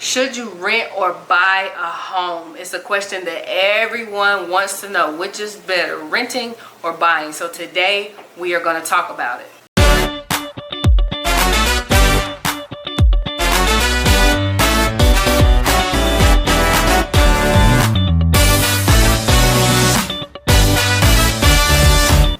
Should you rent or buy a home? It's a question that everyone wants to know. Which is better, renting or buying? So today we are going to talk about it.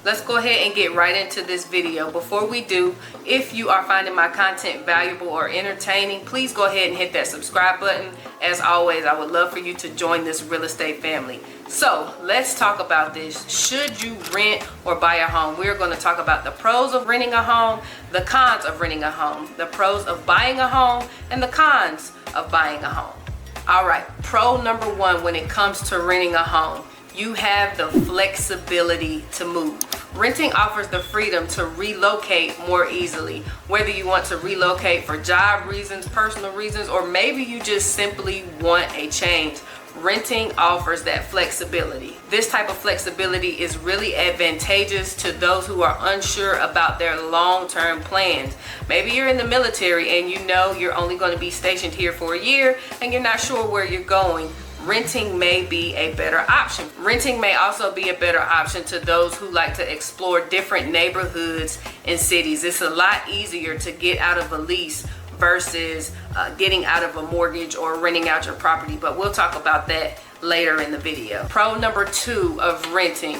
Let's go ahead and get right into this video. Before we do, if you are finding my content valuable or entertaining, please go ahead and hit that subscribe button. As always, I would love for you to join this real estate family. So let's talk about this. Should you rent or buy a home? We're going to talk about the pros of renting a home, the cons of renting a home, the pros of buying a home, and the cons of buying a home. All right, pro number one when it comes to renting a home, you have the flexibility to move. Renting offers the freedom to relocate more easily. Whether you want to relocate for job reasons, personal reasons, or maybe you just simply want a change, renting offers that flexibility. This type of flexibility is really advantageous to those who are unsure about their long-term plans. Maybe you're in the military and you know you're only going to be stationed here for a year and you're not sure where you're going. Renting may be a better option. Renting may also be a better option to those who like to explore different neighborhoods and cities. It's a lot easier to get out of a lease versus getting out of a mortgage or renting out your property, but we'll talk about that later in the video. Pro number two of renting.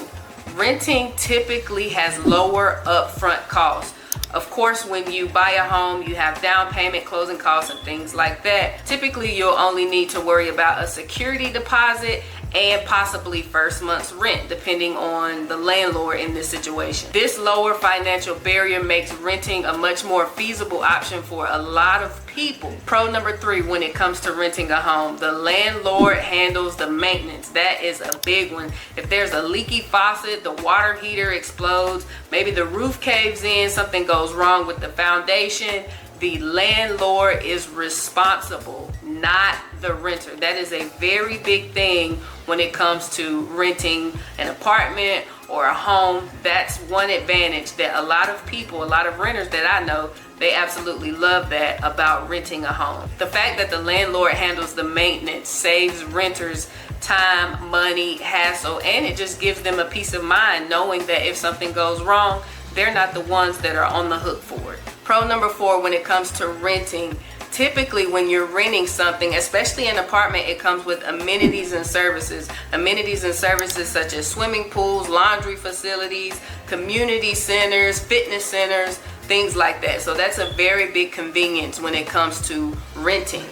Renting typically has lower upfront costs. Of course, when you buy a home, you have down payment, closing costs, and things like that. Typically, you'll only need to worry about a security deposit and possibly first month's rent, depending on the landlord in this situation. This lower financial barrier makes renting a much more feasible option for a lot of people. Pro number three when it comes to renting a home, the landlord handles the maintenance. That is a big one. If there's a leaky faucet, the water heater explodes, maybe the roof caves in, something goes wrong with the foundation, the landlord is responsible, not the renter. That is a very big thing when it comes to renting an apartment or a home. That's one advantage that a lot of people, a lot of renters that I know, they absolutely love that about renting a home. The fact that the landlord handles the maintenance saves renters time, money, hassle, and it just gives them a peace of mind knowing that if something goes wrong, they're not the ones that are on the hook for it. Pro number four when it comes to renting, typically when you're renting something, especially an apartment, it comes with amenities and services. Amenities and services such as swimming pools, laundry facilities, community centers, fitness centers, things like that. So that's a very big convenience when it comes to renting.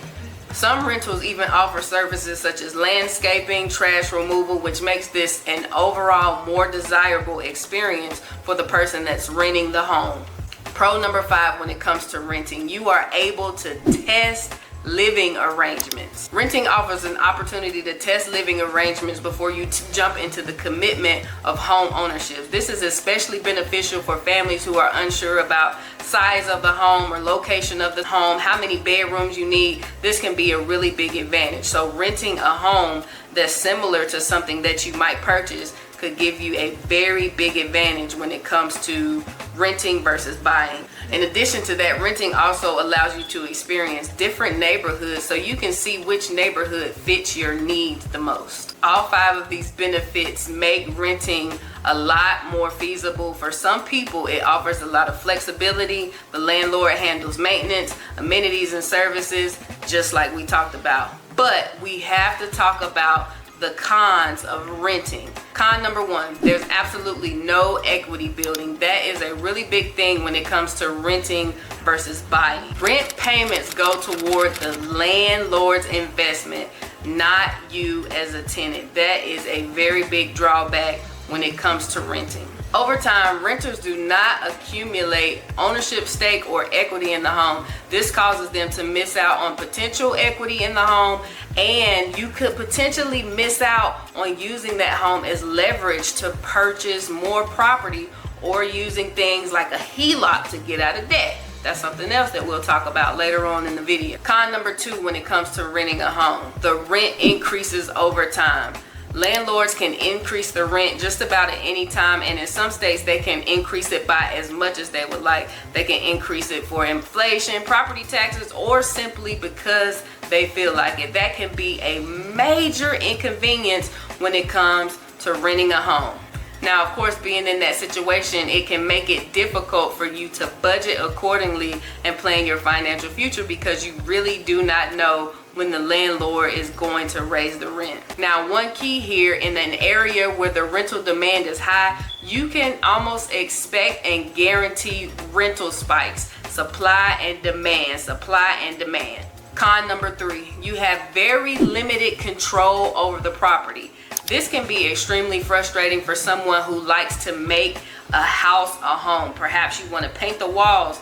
Some rentals even offer services such as landscaping, trash removal, which makes this an overall more desirable experience for the person that's renting the home. Pro number five when it comes to renting, you are able to test living arrangements. Renting offers an opportunity to test living arrangements before you jump into the commitment of home ownership. This is especially beneficial for families who are unsure about size of the home or location of the home, how many bedrooms you need. This can be a really big advantage. So renting a home that's similar to something that you might purchase could give you a very big advantage when it comes to renting versus buying. In addition to that, renting also allows you to experience different neighborhoods so you can see which neighborhood fits your needs the most. All five of these benefits make renting a lot more feasible. For some people, it offers a lot of flexibility. The landlord handles maintenance, amenities, and services, just like we talked about. But we have to talk about the cons of renting. Con number one, there's absolutely no equity building. That is a really big thing when it comes to renting versus buying. Rent payments go toward the landlord's investment, not you as a tenant. That is a very big drawback when it comes to renting. Over time, renters do not accumulate ownership stake or equity in the home. This causes them to miss out on potential equity in the home, and you could potentially miss out on using that home as leverage to purchase more property or using things like a HELOC to get out of debt. That's something else that we'll talk about later on in the video. Con number two when it comes to renting a home, the rent increases over time. Landlords can increase the rent just about at any time, and in some states they can increase it by as much as they would like. They can increase it for inflation, property taxes, or simply because they feel like it. That can be a major inconvenience when it comes to renting a home. Now, of course, being in that situation, it can make it difficult for you to budget accordingly and plan your financial future, because you really do not know when the landlord is going to raise the rent. Now, one key here, in an area where the rental demand is high, you can almost expect and guarantee rental spikes. Supply and demand, supply and demand. Con number 3, you have very limited control over the property. This can be extremely frustrating for someone who likes to make a house a home. Perhaps you want to paint the walls.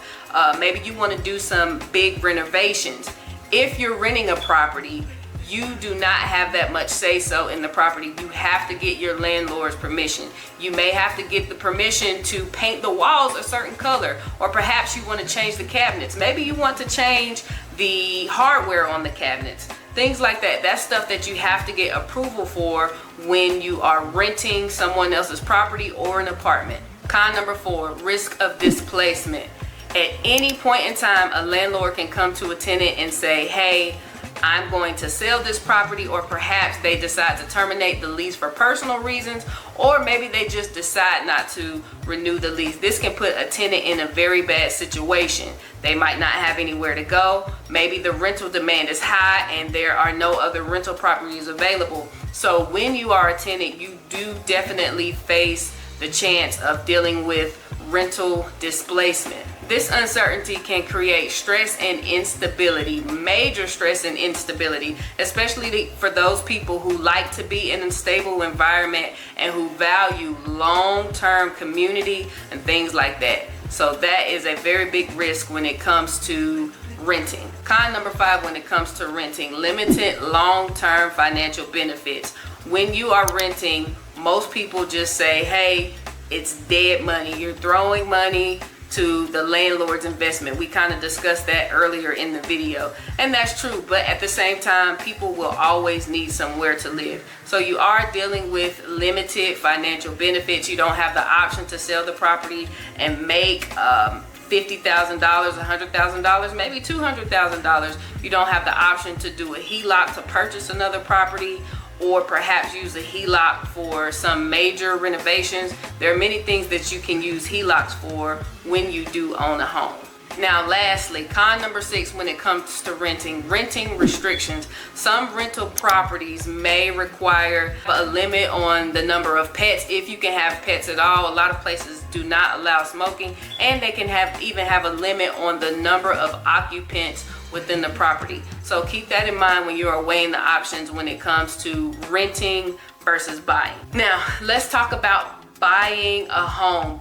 Maybe you want to do some big renovations. If you're renting a property, you do not have that much say so in the property. You have to get your landlord's permission. You may have to get the permission to paint the walls a certain color, or perhaps you want to change the cabinets. Maybe you want to change the hardware on the cabinets. Things like that. That's stuff that you have to get approval for when you are renting someone else's property or an apartment. Con number 4, risk of displacement. At any point in time, a landlord can come to a tenant and say, hey, I'm going to sell this property, or perhaps they decide to terminate the lease for personal reasons, or maybe they just decide not to renew the lease. This can put a tenant in a very bad situation. They might not have anywhere to go. Maybe the rental demand is high and there are no other rental properties available. So when you are a tenant, you do definitely face the chance of dealing with rental displacement. This uncertainty can create stress and instability, major stress and instability, especially for those people who like to be in a stable environment and who value long-term community and things like that. So that is a very big risk when it comes to renting. Con number 5, when it comes to renting, limited long-term financial benefits. When you are renting, most people just say, hey, it's dead money. You're throwing money to the landlord's investment. We kind of discussed that earlier in the video, and that's true, but at the same time, people will always need somewhere to live. So you are dealing with limited financial benefits. You don't have the option to sell the property and make $50,000, $100,000, maybe $200,000. You don't have the option to do a HELOC to purchase another property, or perhaps use a HELOC for some major renovations. There are many things that you can use HELOCs for when you do own a home. Now lastly, con number 6, when it comes to renting restrictions. Some rental properties may require a limit on the number of pets, if you can have pets at all. A lot of places do not allow smoking, and they can even have a limit on the number of occupants within the property. So keep that in mind when you are weighing the options when it comes to renting versus buying. Now let's talk about buying a home.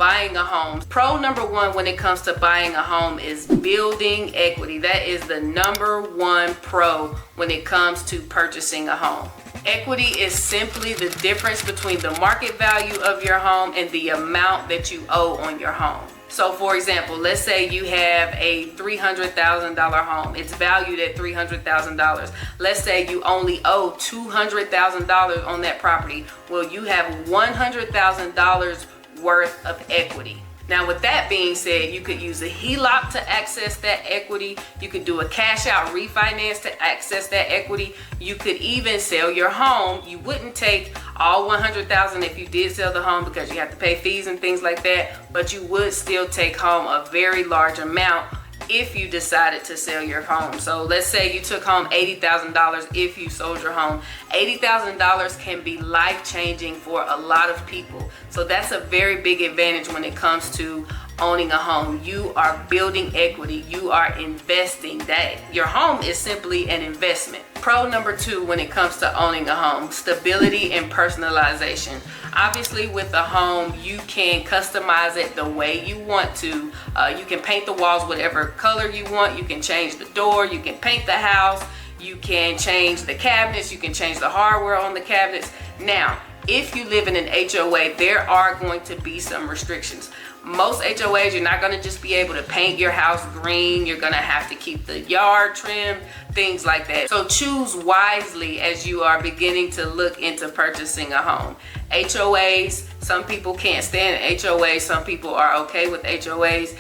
Pro number 1 when it comes to buying a home is building equity. That is the number 1 pro when it comes to purchasing a home. Equity is simply the difference between the market value of your home and the amount that you owe on your home. So for example, let's say you have a $300,000 home. It's valued at $300,000. Let's say you only owe $200,000 on that property. Well, you have $100,000 worth of equity. Now with that being said, you could use a HELOC to access that equity. You could do a cash out refinance to access that equity. You could even sell your home. You wouldn't take all $100,000 if you did sell the home, because you have to pay fees and things like that, but you would still take home a very large amount if you decided to sell your home. So let's say you took home $80,000 if you sold your home. $80,000 can be life-changing for a lot of people. So that's a very big advantage when it comes to owning a home. You are building equity. You are investing. That your home is simply an investment. Pro number 2 when it comes to owning a home, stability and personalization. Obviously with a home, you can customize it the way you want to. You can paint the walls whatever color you want. You can change the door. You can paint the house. You can change the cabinets. You can change the hardware on the cabinets. Now, if you live in an HOA, there are going to be some restrictions. Most HOAs, you're not going to just be able to paint your house green. You're going to have to keep the yard trimmed, things like that. So choose wisely as you are beginning to look into purchasing a home. HOAs, some people can't stand HOAs. Some people are okay with HOAs.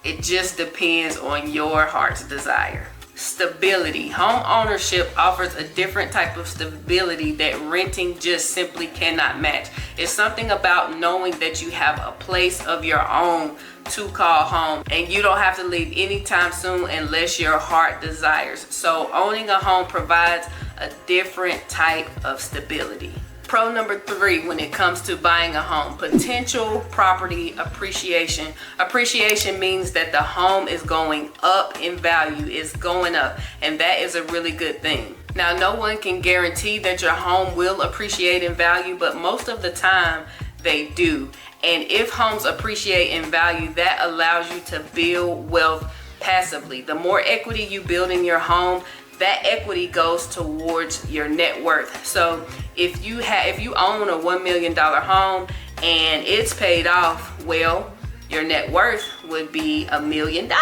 It just depends on your heart's desire. Stability. Home ownership offers a different type of stability that renting just simply cannot match. It's something about knowing that you have a place of your own to call home, and you don't have to leave anytime soon unless your heart desires. So owning a home provides a different type of stability. Pro number 3 when it comes to buying a home: potential property appreciation. Appreciation means that the home is going up in value, it's going up, and that is a really good thing. Now, no one can guarantee that your home will appreciate in value, but most of the time they do. And if homes appreciate in value, that allows you to build wealth passively. The more equity you build in your home, that equity goes towards your net worth. So if you own a $1 million home and it's paid off, well, your net worth would be $1 million.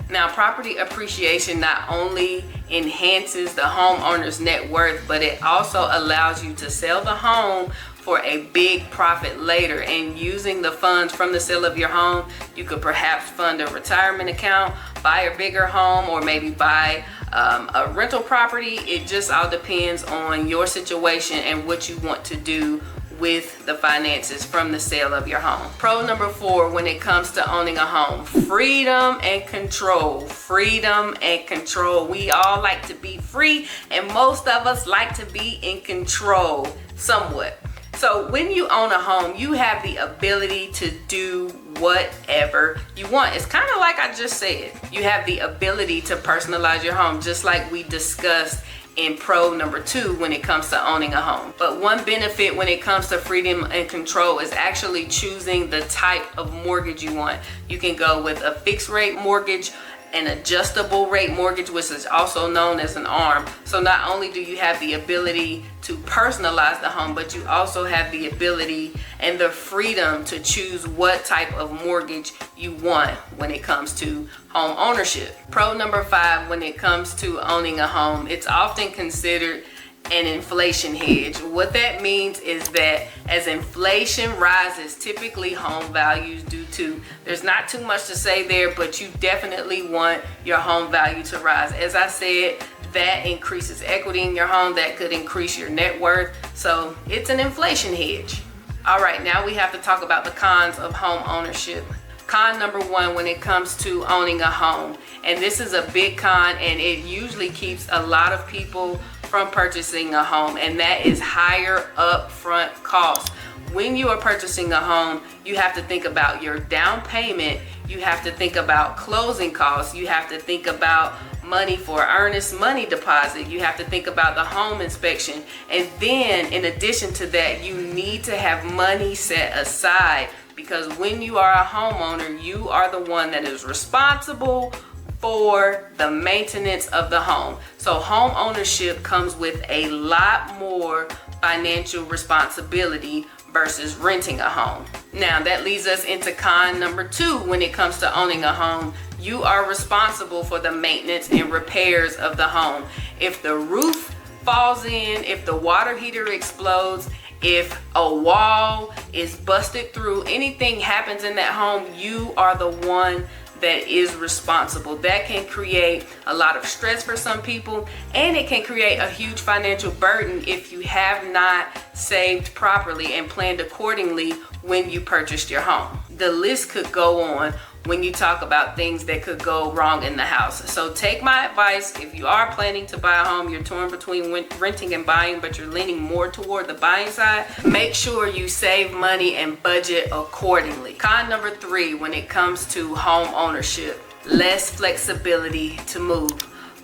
Now, property appreciation not only enhances the homeowner's net worth, but it also allows you to sell the home for a big profit later. And using the funds from the sale of your home, you could perhaps fund a retirement account, buy a bigger home, or maybe buy a rental property. It just all depends on your situation and what you want to do with the finances from the sale of your home. Pro number 4 when it comes to owning a home: freedom and control. Freedom and control. We all like to be free, and most of us like to be in control somewhat. So when you own a home, you have the ability to do whatever you want. It's kind of like I just said. You have the ability to personalize your home, just like we discussed in pro number 2 when it comes to owning a home. But one benefit when it comes to freedom and control is actually choosing the type of mortgage you want. You can go with a fixed rate mortgage, an adjustable rate mortgage, which is also known as an ARM. So not only do you have the ability to personalize the home, but you also have the ability and the freedom to choose what type of mortgage you want when it comes to home ownership. Pro number 5 when it comes to owning a home: it's often considered an inflation hedge. What that means is that as inflation rises, typically home values do too. There's not too much to say there, but you definitely want your home value to rise. As I said, that increases equity in your home, that could increase your net worth. So it's an inflation hedge. All right, now we have to talk about the cons of home ownership. Con number 1 when it comes to owning a home, and this is a big con, and it usually keeps a lot of people from purchasing a home, and that is higher upfront costs. When you are purchasing a home, you have to think about your down payment, you have to think about closing costs, you have to think about money for earnest money deposit, you have to think about the home inspection, and then in addition to that, you need to have money set aside, because when you are a homeowner, you are the one that is responsible for the maintenance of the home. So home ownership comes with a lot more financial responsibility versus renting a home. Now that leads us into con number 2 when it comes to owning a home. You are responsible for the maintenance and repairs of the home. If the roof falls in, if the water heater explodes, if a wall is busted through, anything happens in that home, you are the one that is responsible. That can create a lot of stress for some people, and it can create a huge financial burden if you have not saved properly and planned accordingly when you purchased your home. The list could go on when you talk about things that could go wrong in the house. So take my advice: if you are planning to buy a home, you're torn between renting and buying, but you're leaning more toward the buying side, make sure you save money and budget accordingly. Con number 3 when it comes to home ownership: less flexibility to move.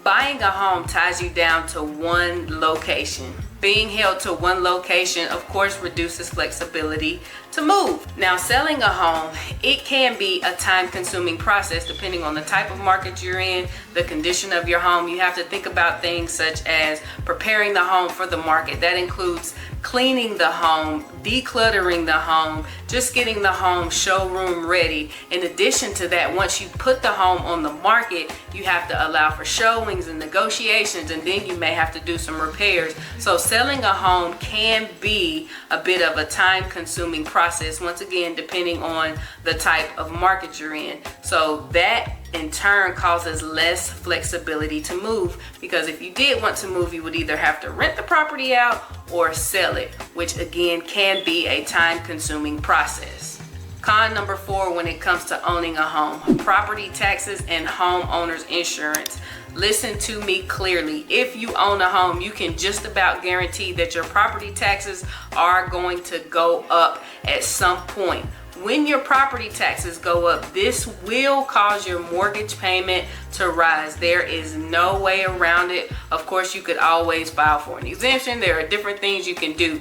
Buying a home ties you down to one location. Being held to one location, of course, reduces flexibility to move. Now, selling a home, it can be a time-consuming process depending on the type of market you're in, the condition of your home. You have to think about things such as preparing the home for the market. That includes cleaning the home, decluttering the home, just getting the home showroom ready. In addition to that, once you put the home on the market, you have to allow for showings and negotiations, and then you may have to do some repairs. So selling a home can be a bit of a time-consuming process, once again, depending on the type of market you're in. So that in turn causes less flexibility to move, because if you did want to move, you would either have to rent the property out or sell it, which again can be a time-consuming process. Con number 4 when it comes to owning a home: property taxes and homeowner's insurance. Listen to me clearly. If you own a home, you can just about guarantee that your property taxes are going to go up at some point. When your property taxes go up, this will cause your mortgage payment to rise. There is no way around it. Of course, you could always file for an exemption. There are different things you can do.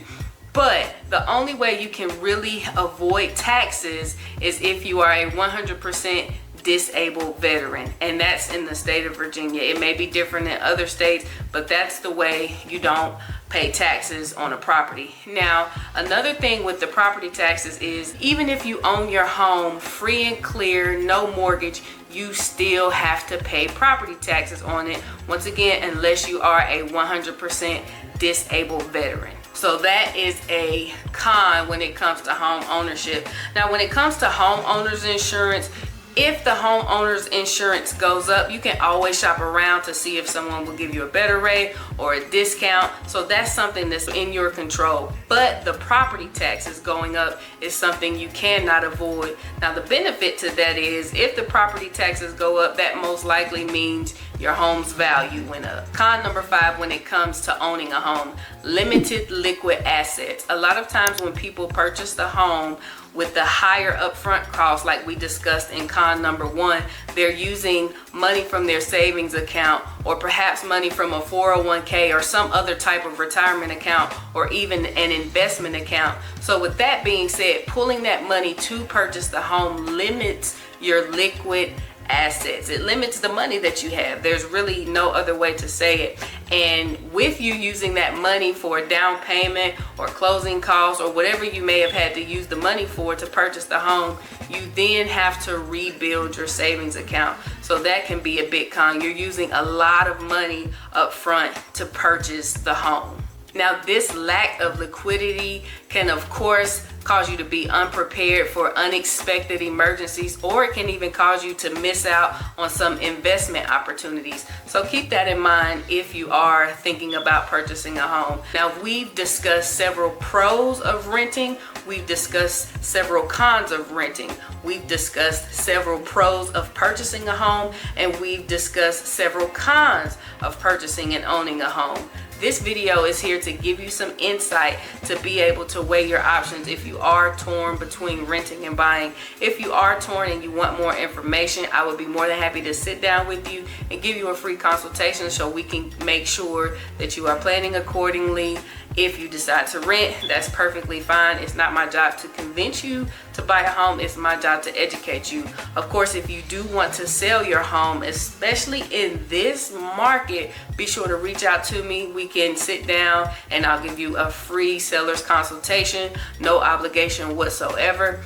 But the only way you can really avoid taxes is if you are a 100% disabled veteran, and that's in the state of Virginia. It may be different in other states, but that's the way you don't pay taxes on a property. Now, another thing with the property taxes is even if you own your home free and clear, no mortgage, you still have to pay property taxes on it, once again, unless you are a 100% disabled veteran. So that is a con when it comes to home ownership. Now, when it comes to homeowner's insurance, if the homeowner's insurance goes up, you can always shop around to see if someone will give you a better rate or a discount. So that's something that's in your control. But the property taxes going up is something you cannot avoid. Now, the benefit to that is if the property taxes go up, that most likely means your home's value went up. Con number 5 when it comes to owning a home: limited liquid assets. A lot of times when people purchase the home with the higher upfront cost, like we discussed in con number 1, they're using money from their savings account, or perhaps money from a 401k or some other type of retirement account, or even an investment account. So with that being said, pulling that money to purchase the home limits your liquid assets. It limits the money that you have. There's really no other way to say it. And with you using that money for a down payment or closing costs or whatever you may have had to use the money for to purchase the home, you then have to rebuild your savings account. So that can be a big con. You're using a lot of money up front to purchase the home. Now, this lack of liquidity can, of course, cause you to be unprepared for unexpected emergencies, or it can even cause you to miss out on some investment opportunities. So keep that in mind if you are thinking about purchasing a home. Now, we've discussed several pros of renting. We've discussed several cons of renting. We've discussed several pros of purchasing a home, and we've discussed several cons of purchasing and owning a home. This video is here to give you some insight to be able to weigh your options if you are torn between renting and buying. If you are torn and you want more information, I would be more than happy to sit down with you and give you a free consultation so we can make sure that you are planning accordingly. If you decide to rent, that's perfectly fine. It's not my job to convince you to buy a home. It's my job to educate you. Of course, if you do want to sell your home, especially in this market, be sure to reach out to me. We can sit down and I'll give you a free seller's consultation, no obligation whatsoever.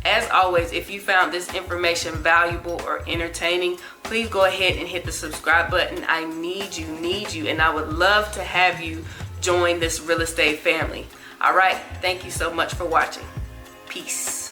As always, if you found this information valuable or entertaining, please go ahead and hit the subscribe button. I need you, and I would love to have you join this real estate family. All right, thank you so much for watching. Peace.